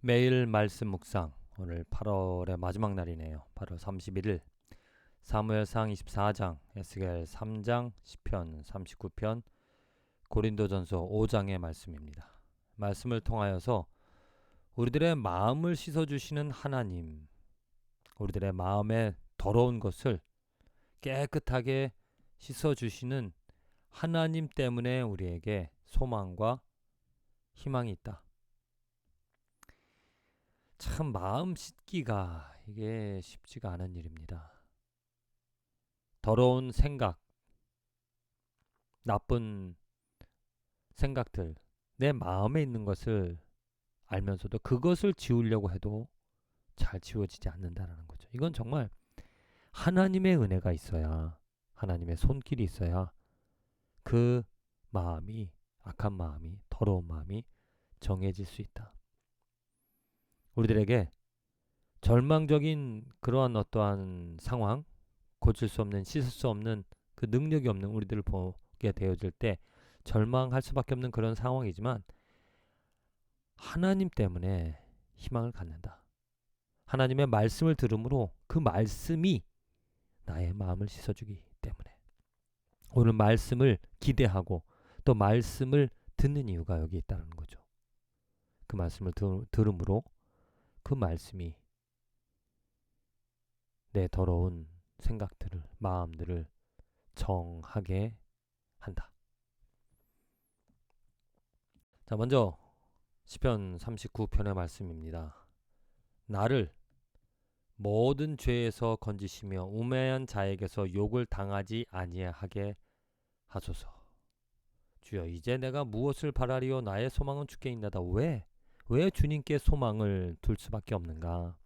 매일 말씀 묵상. 오늘 8월의 마지막 날이네요. 8월 31일. 사무엘상 24장, 에스겔 3장, 시편 39편, 고린도전서 5장의 말씀입니다. 말씀을 통하여서 우리들의 마음을 씻어주시는 하나님, 우리들의 마음에 더러운 것을 깨끗하게 씻어주시는 하나님 때문에 우리에게 소망과 희망이 있다. 참 마음 씻기가 이게 쉽지가 않은 일입니다. 더러운 생각, 나쁜 생각들, 내 마음에 있는 것을 알면서도 그것을 지우려고 해도 잘 지워지지 않는다는 거죠. 이건 정말 하나님의 은혜가 있어야, 하나님의 손길이 있어야 그 마음이, 악한 마음이, 더러운 마음이 정해질 수 있다. 우리들에게 절망적인 그러한 어떠한 상황, 고칠 수 없는, 씻을 수 없는 그 능력이 없는 우리들을 보게 되어질 때 절망할 수밖에 없는 그런 상황이지만 하나님 때문에 희망을 갖는다. 하나님의 말씀을 들음으로 그 말씀이 나의 마음을 씻어주기 때문에 오늘 말씀을 기대하고 또 말씀을 듣는 이유가 여기 있다는 거죠. 그 말씀을 들음으로 그 말씀이 내 더러운 생각들을, 마음들을 정하게 한다. 자, 먼저 시편 39편의 말씀입니다. 나를 모든 죄에서 건지시며 우매한 자에게서 욕을 당하지 아니하게 하소서. 주여, 이제 내가 무엇을 바라리요? 나의 소망은 주께 있나이다. 왜 주님께 소망을 둘 수밖에 없는가?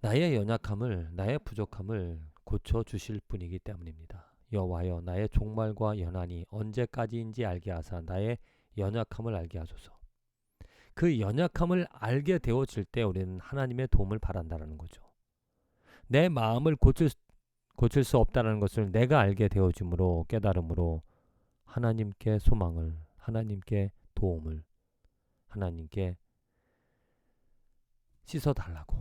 나의 연약함을, 나의 부족함을 고쳐주실 분이기 때문입니다. 여호와여, 나의 종말과 연한이 언제까지인지 알게 하사 나의 연약함을 알게 하소서. 그 연약함을 알게 되어질 때 우리는 하나님의 도움을 바란다는 거죠. 내 마음을 고칠 수 없다는 것을 내가 알게 되어짐으로, 깨달음으로 하나님께 소망을, 하나님께 도움을, 하나님께 씻어달라고,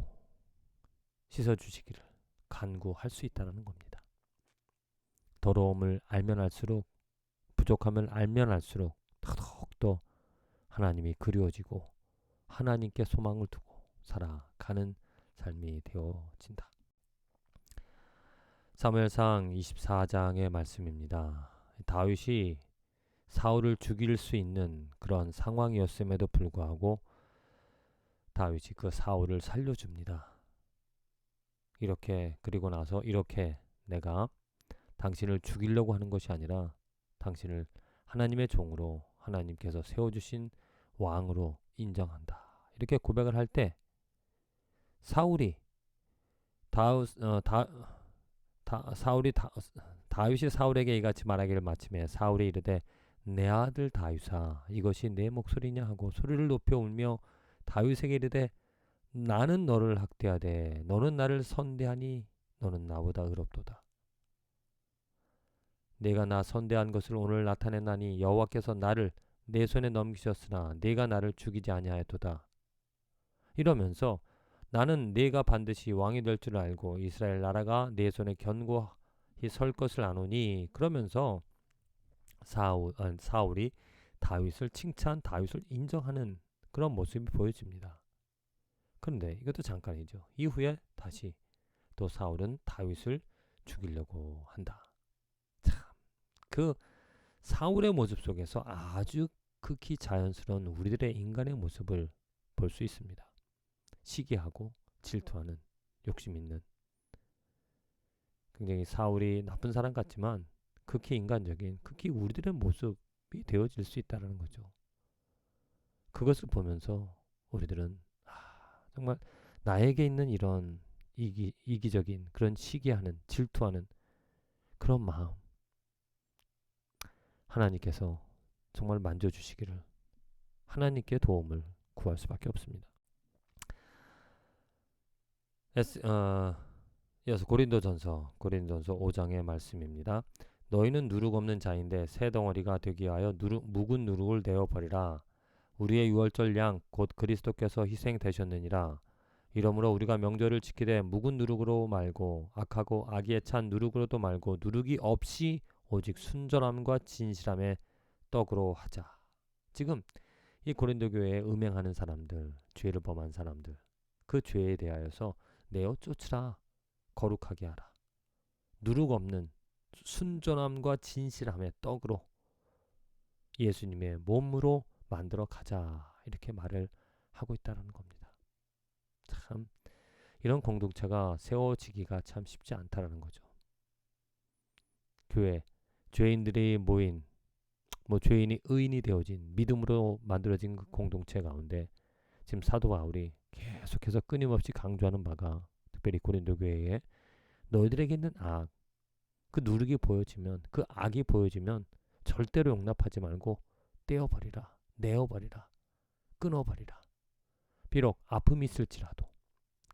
씻어주시기를 간구할 수 있다는 겁니다. 더러움을 알면 알수록, 부족함을 알면 알수록 더욱더 하나님이 그리워지고 하나님께 소망을 두고 살아가는 삶이 되어진다. 사무엘상 24장의 말씀입니다. 다윗이 사울을 죽일 수 있는 그런 상황이었음에도 불구하고 다윗이 그 사울을 살려줍니다. 그리고 나서 이렇게 내가 당신을 죽이려고 하는 것이 아니라 당신을 하나님의 종으로, 하나님께서 세워주신 왕으로 인정한다. 이렇게 고백을 할 때 사울이 다윗이 사울에게 이같이 말하기를 마침에 사울이 이르되 내 아들 다윗아, 이것이 내 목소리냐 하고 소리를 높여 울며 다윗에게 이르되 나는 너를 학대하되 너는 나를 선대하니 너는 나보다 의롭도다. 내가 나 선대한 것을 오늘 나타내나니 여호와께서 나를 내 손에 넘기셨으나 네가 나를 죽이지 아니하였도다. 이러면서 나는 네가 반드시 왕이 될 줄 알고 이스라엘 나라가 내 손에 견고히 설 것을 아노니, 그러면서 사울이 다윗을 칭찬, 다윗을 인정하는 그런 모습이 보여집니다. 그런데 이것도 잠깐이죠. 이후에 다시 또 사울은 다윗을 죽이려고 한다. 참, 그 사울의 모습 속에서 아주 극히 자연스러운 우리들의 인간의 모습을 볼 수 있습니다. 시기하고 질투하는, 욕심 있는, 굉장히 사울이 나쁜 사람 같지만 극히 인간적인, 극히 우리들의 모습이 되어질 수 있다는 거죠. 그것을 보면서 우리들은 정말 나에게 있는 이런 이기적인 그런 시기하는, 질투하는 그런 마음, 하나님께서 정말 만져주시기를, 하나님께 도움을 구할 수밖에 없습니다. 이어서 고린도전서 5장의 말씀입니다. 너희는 누룩 없는 자인데 새 덩어리가 되기 위하여 묵은 누룩을 내어 버리라. 우리의 유월절 양 곧 그리스도께서 희생되셨느니라. 이러므로 우리가 명절을 지키되 묵은 누룩으로 말고 악하고 악의에 찬 누룩으로도 말고 누룩이 없이 오직 순전함과 진실함의 떡으로 하자. 지금 이 고린도 교회에 음행하는 사람들, 죄를 범한 사람들, 그 죄에 대하여서 내어 쫓으라. 거룩하게 하라. 누룩 없는 순전함과 진실함의 떡으로 예수님의 몸으로 만들어 가자. 이렇게 말을 하고 있다는 겁니다. 참 이런 공동체가 세워지기가 참 쉽지 않다라는 거죠. 교회, 죄인들이 모인, 죄인이 의인이 되어진 믿음으로 만들어진 그 공동체 가운데 지금 사도 바울이 계속해서 끊임없이 강조하는 바가 특별히 고린도 교회에 너희들에게 있는 악, 그 누룩이 보여지면, 그 악이 보여지면 절대로 용납하지 말고 떼어버리라, 내어버리라, 끊어버리라. 비록 아픔이 있을지라도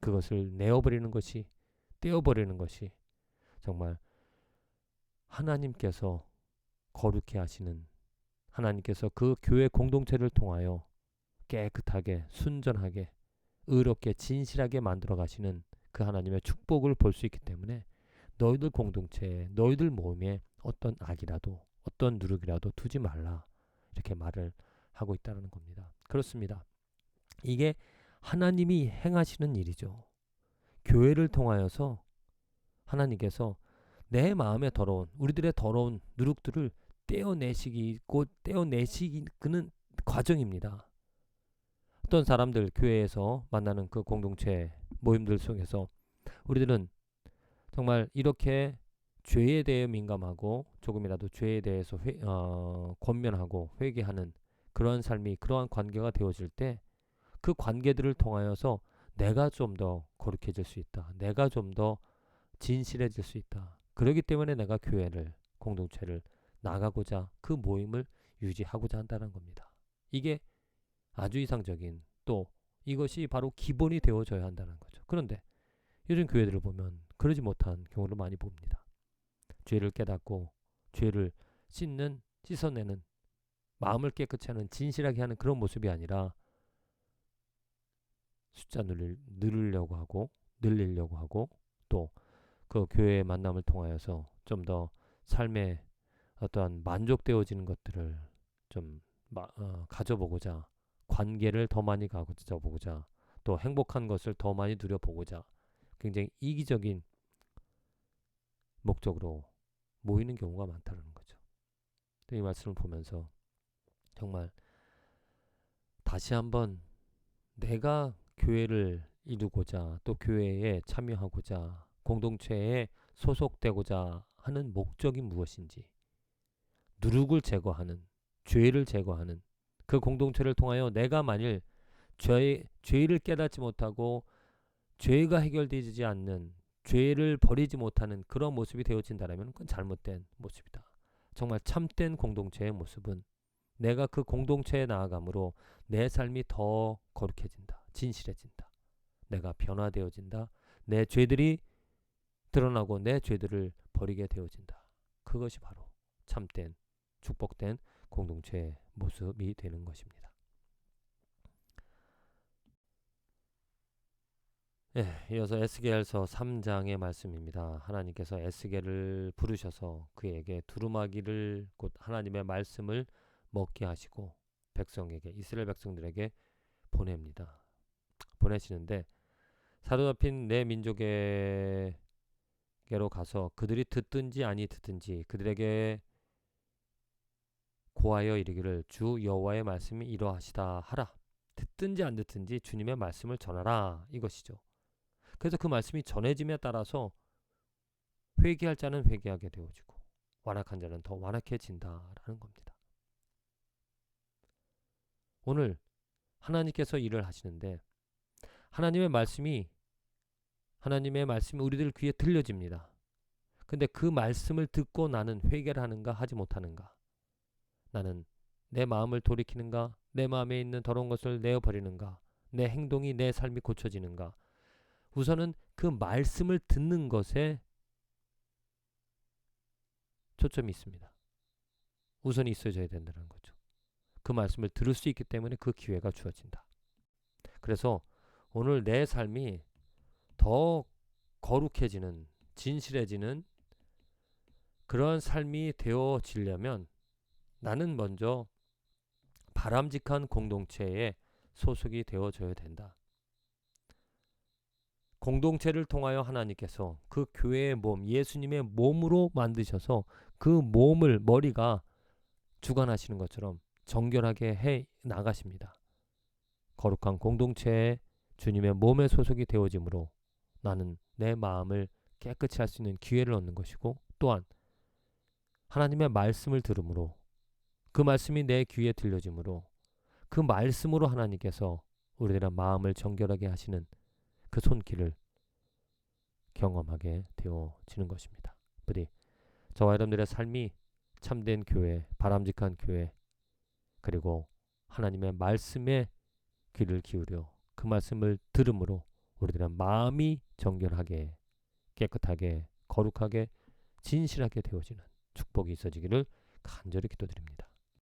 그것을 내어버리는 것이, 떼어버리는 것이 정말 하나님께서 거룩해 하시는, 하나님께서 그 교회 공동체를 통하여 깨끗하게, 순전하게, 의롭게, 진실하게 만들어 가시는 그 하나님의 축복을 볼 수 있기 때문에 너희들 공동체에, 너희들 모임에 어떤 악이라도, 어떤 누룩이라도 두지 말라. 이렇게 말을 하고 있다는 겁니다. 그렇습니다. 이게 하나님이 행하시는 일이죠. 교회를 통하여서 하나님께서 내 마음에 더러운, 우리들의 더러운 누룩들을 떼어내시는 과정입니다. 어떤 사람들 교회에서 만나는 그 공동체 모임들 속에서 우리들은 정말 이렇게 죄에 대해 민감하고 조금이라도 죄에 대해서 권면하고 회개하는 그러한 삶이, 그러한 관계가 되어질 때 그 관계들을 통하여서 내가 좀 더 거룩해질 수 있다. 내가 좀 더 진실해질 수 있다. 그렇기 때문에 내가 교회를, 공동체를 나가고자 그 모임을 유지하고자 한다는 겁니다. 이게 아주 이상적인, 또 이것이 바로 기본이 되어져야 한다는 거죠. 그런데 요즘 교회들을 보면 그러지 못한 경우를 많이 봅니다. 죄를 깨닫고 죄를 씻어내는, 마음을 깨끗이 하는, 진실하게 하는 그런 모습이 아니라 숫자 늘리려고 하고 또 그 교회의 만남을 통하여서 좀 더 삶에 어떠한 만족되어지는 것들을 좀 가져보고자, 관계를 더 많이 가져보고자, 또 행복한 것을 더 많이 누려보고자 굉장히 이기적인 목적으로 모이는 경우가 많다는 거죠. 이 말씀을 보면서 정말 다시 한번 내가 교회를 이루고자, 또 교회에 참여하고자, 공동체에 소속되고자 하는 목적이 무엇인지, 누룩을 제거하는, 죄를 제거하는 그 공동체를 통하여 내가 만일 죄를 깨닫지 못하고 죄가 해결되지 않는, 죄를 버리지 못하는 그런 모습이 되어진다면 그건 잘못된 모습이다. 정말 참된 공동체의 모습은 내가 그 공동체에 나아감으로 내 삶이 더 거룩해진다. 진실해진다. 내가 변화되어진다. 내 죄들이 드러나고 내 죄들을 버리게 되어진다. 그것이 바로 참된, 축복된 공동체의 모습이 되는 것입니다. 이어서 에스겔서 3장의 말씀입니다. 하나님께서 에스겔을 부르셔서 그에게 두루마기를, 곧 하나님의 말씀을 먹게 하시고 백성에게, 이스라엘 백성들에게 보내시는데 사로잡힌 내 민족에게로 가서 그들이 듣든지 아니 듣든지 그들에게 고하여 이르기를 주 여호와의 말씀이 이러하시다 하라. 듣든지 안 듣든지 주님의 말씀을 전하라, 이것이죠. 그래서 그 말씀이 전해짐에 따라서 회개할 자는 회개하게 되어지고 완악한 자는 더 완악해진다라는 겁니다. 오늘 하나님께서 일을 하시는데 하나님의 말씀이 우리들 귀에 들려집니다. 근데 그 말씀을 듣고 나는 회개를 하는가 하지 못하는가? 나는 내 마음을 돌이키는가? 내 마음에 있는 더러운 것을 내어버리는가? 내 행동이, 내 삶이 고쳐지는가? 우선은 그 말씀을 듣는 것에 초점이 있습니다. 우선이 있어져야 된다는 거죠. 그 그 말씀을 들을 수 있기 때문에 그 기회가 주어진다. 그래서 오늘 내 삶이 더 거룩해지는, 진실해지는 그런 삶이 되어지려면 나는 먼저 바람직한 공동체에 소속이 되어져야 된다. 공동체를 통하여 하나님께서 그 교회의 몸, 예수님의 몸으로 만드셔서 그 몸을 머리가 주관하시는 것처럼 정결하게 해 나가십니다. 거룩한 공동체에 주님의 몸에 소속이 되어짐으로 나는 내 마음을 깨끗이 할 수 있는 기회를 얻는 것이고, 또한 하나님의 말씀을 들음으로 그 말씀이 내 귀에 들려짐으로 그 말씀으로 하나님께서 우리들의 마음을 정결하게 하시는 그 손길을 경험하게 되어지는 것입니다. 부디 저와 여러분들의 삶이 참된 교회, 바람직한 교회, 그리고 하나님의 말씀에 귀를 기울여 그 말씀을 들음으로 우리들의 마음이 정결하게, 깨끗하게, 거룩하게, 진실하게 되어지는 축복이 있어지기를 간절히 기도드립니다.